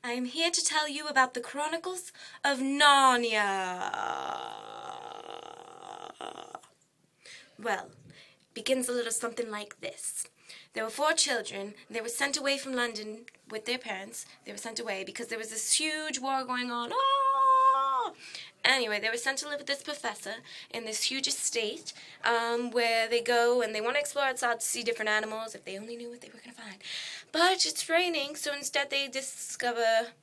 I am here to tell you about the Chronicles of Narnia. Well, it begins a little something like this. There were 4 children. They were sent away from London with their parents. They were sent away because there was this huge war going on. Anyway, they were sent to live with this professor in this huge estate where they go and they want to explore outside to see different animals if they only knew what they were going to find. But it's raining, so instead they discover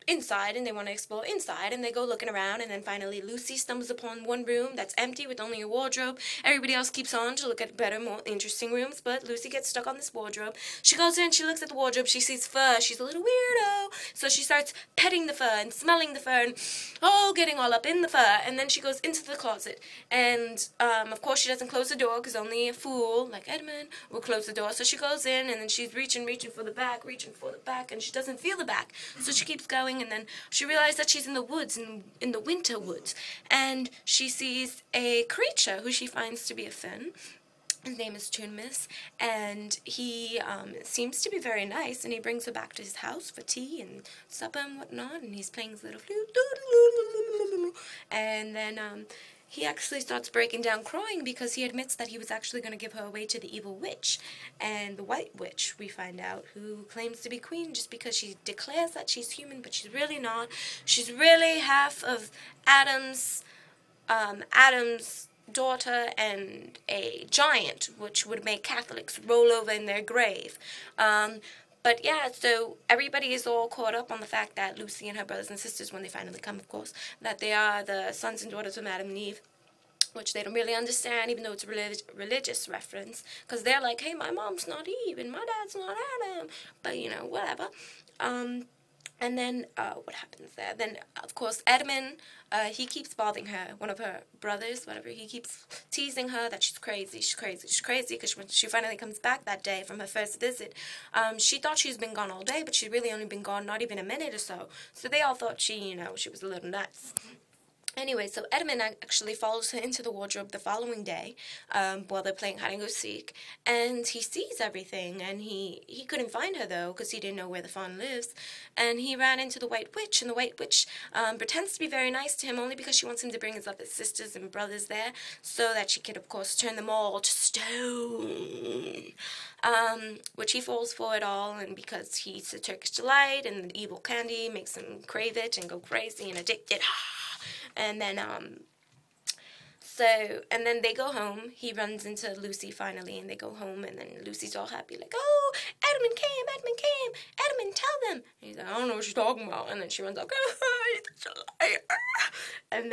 inside, and they want to explore inside, and they go looking around, and then finally Lucy stumbles upon one room that's empty with only a wardrobe. Everybody else keeps on to look at better, more interesting rooms, but Lucy gets stuck on this wardrobe. She goes in, she looks at the wardrobe, she sees fur. She's a little weirdo, so she starts petting the fur and smelling the fur and getting all up in the fur, and then she goes into the closet, and of course she doesn't close the door because only a fool like Edmund will close the door. So she goes in, and then she's reaching for the back, and she doesn't feel the back, so she keeps going. And then she realizes that she's in the woods, in the winter woods, and she sees a creature who she finds to be a Finn. His name is Chronicles, and he seems to be very nice, and he brings her back to his house for tea and supper and whatnot, and he's playing his little flute, and then he actually starts breaking down crying because he admits that he was actually going to give her away to the evil witch. And the white witch, we find out, who claims to be queen just because she declares that she's human, but she's really not. She's really half of Adam's daughter and a giant, which would make Catholics roll over in their grave. But yeah, so everybody is all caught up on the fact that Lucy and her brothers and sisters, when they finally come, of course, that they are the sons and daughters of Adam and Eve, which they don't really understand, even though it's a religious reference, because they're like, hey, my mom's not Eve, and my dad's not Adam, but, you know, whatever. And then, what happens there? Then, of course, Edmund, he keeps bothering her, one of her brothers, whatever. He keeps teasing her that she's crazy, because when she finally comes back that day from her first visit, she thought she's been gone all day, but she'd really only been gone not even a minute or so. So they all thought she was a little nuts. Anyway, so Edmund actually follows her into the wardrobe the following day while they're playing hide-and-go-seek, and he sees everything, and he couldn't find her, though, because he didn't know where the fawn lives, and he ran into the White Witch, and the White Witch pretends to be very nice to him only because she wants him to bring his other sisters and brothers there so that she could, of course, turn them all to stone, which he falls for it all, and because he's a Turkish delight, and the evil candy makes him crave it and go crazy and addicted. And then, and then they go home. He runs into Lucy finally, and they go home, and then Lucy's all happy, like, oh, Edmund came, Edmund, tell them. And he's like, I don't know what she's talking about. And then she runs up, he's a liar. And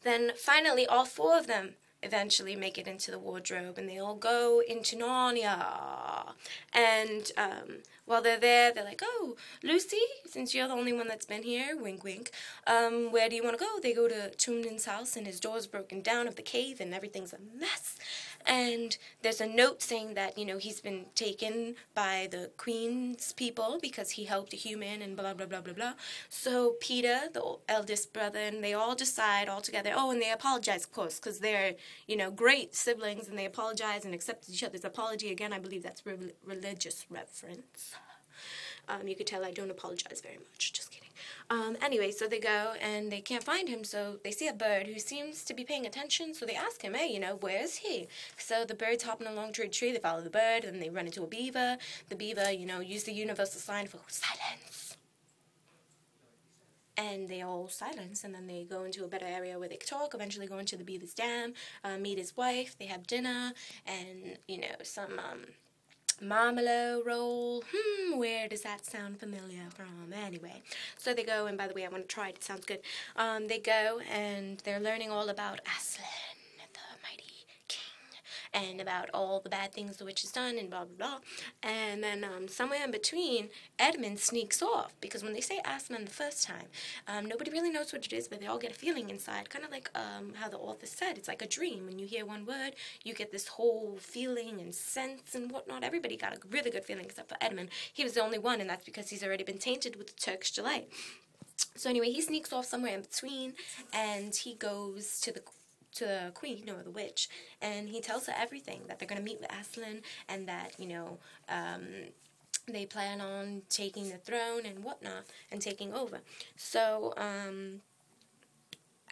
then finally, all 4 of them eventually make it into the wardrobe, and they all go into Narnia. And while they're there, they're like, oh, Lucy, since you're the only one that's been here, wink, wink, where do you want to go? They go to Tumnan's house, and his door's broken down of the cave, and everything's a mess. And there's a note saying that, he's been taken by the Queen's people because he helped a human and blah, blah, blah, blah, blah. So Peter, the eldest brother, and they all decide all together, and they apologize, of course, because they're, great siblings, and they apologize and accept each other's apology. Again, I believe that's religious reference. You could tell I don't apologize very much. Just kidding. Anyway, so they go, and they can't find him, so they see a bird who seems to be paying attention, so they ask him, hey, where is he? So the bird's hopping along to a tree, they follow the bird, and they run into a beaver. The beaver, use the universal sign for silence. And they all silence, and then they go into a better area where they can talk, eventually go into the beaver's dam, meet his wife, they have dinner, and, some, marmalade roll. Where does that sound familiar from? Anyway, so they go, and by the way, I want to try it. It sounds good. They go, and they're learning all about Aslan, the mighty king, and about all the bad things the witch has done, and blah, blah, blah. And then somewhere in between, Edmund sneaks off, because when they say Aslan the first time, nobody really knows what it is, but they all get a feeling inside, kind of like how the author said, it's like a dream. When you hear one word, you get this whole feeling and sense and whatnot. Everybody got a really good feeling except for Edmund. He was the only one, and that's because he's already been tainted with the Turkish delight. So anyway, he sneaks off somewhere in between, and he goes to the queen, or the witch, and he tells her everything, that they're going to meet with Aslan, and that, they plan on taking the throne and whatnot and taking over. So,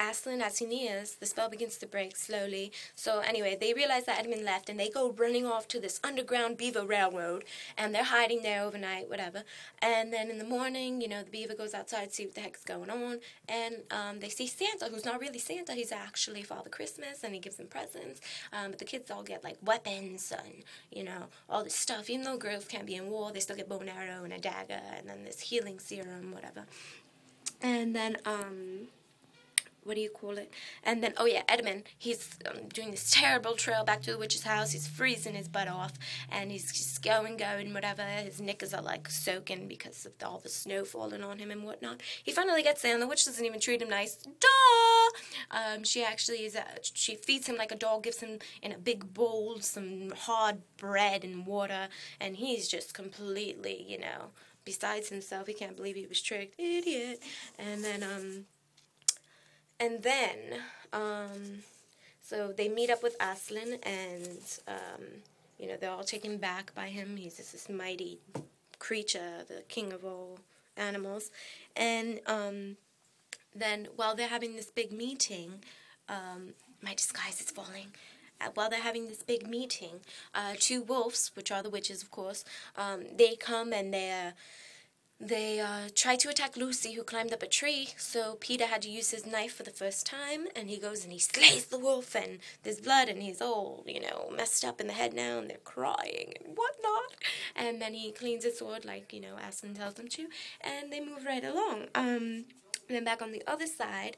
Aslan, as he nears, the spell begins to break slowly. So anyway, they realize that Edmund left, and they go running off to this underground beaver railroad, and they're hiding there overnight, whatever. And then in the morning, the beaver goes outside to see what the heck's going on, and they see Santa, who's not really Santa, he's actually Father Christmas, and he gives them presents. But the kids all get, like, weapons and, all this stuff. Even though girls can't be in war, they still get bow and arrow and a dagger, and then this healing serum, whatever. And then, what do you call it? And then, Edmund, he's doing this terrible trail back to the witch's house. He's freezing his butt off, and he's just going, whatever. His knickers are, like, soaking because of all the snow falling on him and whatnot. He finally gets there, and the witch doesn't even treat him nice. Duh! She actually she feeds him like a dog, gives him in a big bowl some hard bread and water, and he's just completely, besides himself. He can't believe he was tricked. Idiot. And then, so they meet up with Aslan, and, they're all taken back by him. He's just this mighty creature, the king of all animals. And then while they're having this big meeting, my disguise is falling. While they're having this big meeting, two wolves, which are the witches, of course, they come and they try to attack Lucy, who climbed up a tree, so Peter had to use his knife for the first time, and he goes and he slays the wolf, and there's blood, and he's all, messed up in the head now, and they're crying and whatnot, and then he cleans his sword like, Aslan tells him to, and they move right along. And then back on the other side,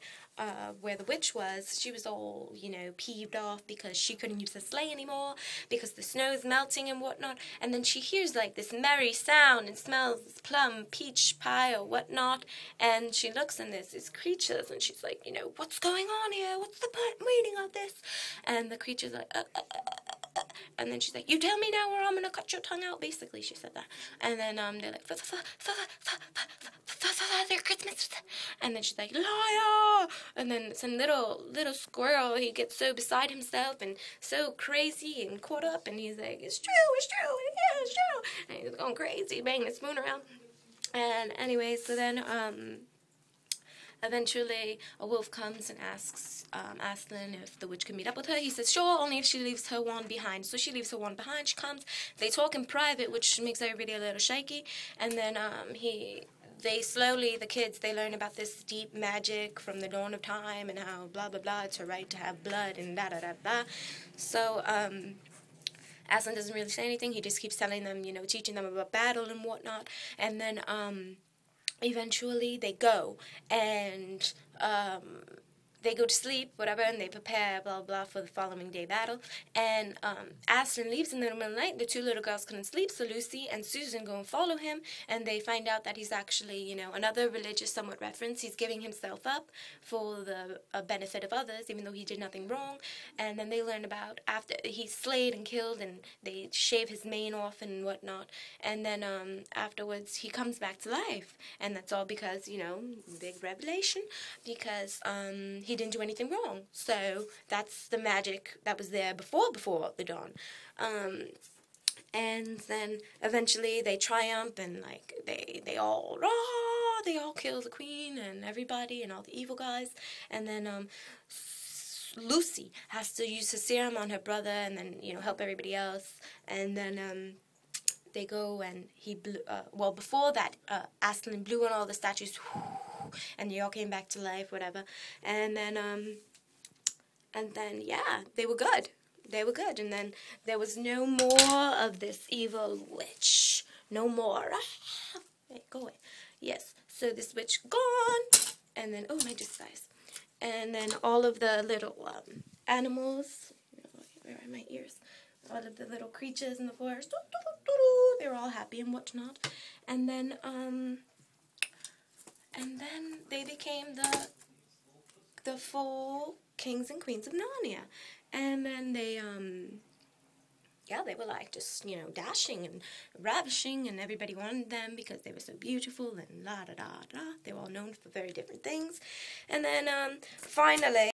where the witch was, she was all, peeved off because she couldn't use the sleigh anymore because the snow's melting and whatnot. And then she hears, like, this merry sound and smells this plum peach pie or whatnot. And she looks, and there's these creatures, and she's like, what's going on here? What's the meaning of this? And the creature's like, and then she's like, you tell me now or I'm going to cut your tongue out. Basically, she said that. And then they're like, Father Christmas. And then she's like, liar. And then some little squirrel, he gets so beside himself and so crazy and caught up. And he's like, it's true, yeah, it's true. And he's going crazy, banging the spoon around. And anyway, so then, eventually, a wolf comes and asks Aslan if the witch can meet up with her. He says, sure, only if she leaves her wand behind. So she leaves her wand behind. She comes. They talk in private, which makes everybody a little shaky. And then the kids, they learn about this deep magic from the dawn of time and how blah, blah, blah, it's her right to have blood and da-da-da-da. So, Aslan doesn't really say anything. He just keeps telling them, teaching them about battle and whatnot. And then, eventually they go, and they go to sleep, whatever, and they prepare, blah, blah, for the following day battle. And Aslan leaves in the middle of the night. The two little girls couldn't sleep, so Lucy and Susan go and follow him, and they find out that he's actually, another religious somewhat reference. He's giving himself up for the benefit of others, even though he did nothing wrong. And then they learn about after he's slayed and killed, and they shave his mane off and whatnot. And then afterwards, he comes back to life. And that's all because, big revelation, because he didn't do anything wrong. So that's the magic that was there before the dawn. And then eventually they triumph, and like they all kill the queen and everybody and all the evil guys. And then Lucy has to use her serum on her brother, and then help everybody else. And then they go, and he blew, before that, Aslan blew on all the statues, and they all came back to life, whatever. And then, yeah, they were good. They were good. And then there was no more of this evil witch. No more. Wait, go away. Yes. So this witch gone. And then, my disguise. And then all of the little animals, where are my ears? All of the little creatures in the forest, they were all happy and whatnot. And then they became the full kings and queens of Narnia. And then they were like just, dashing and ravishing, and everybody wanted them because they were so beautiful and la da da da. They were all known for very different things. And then finally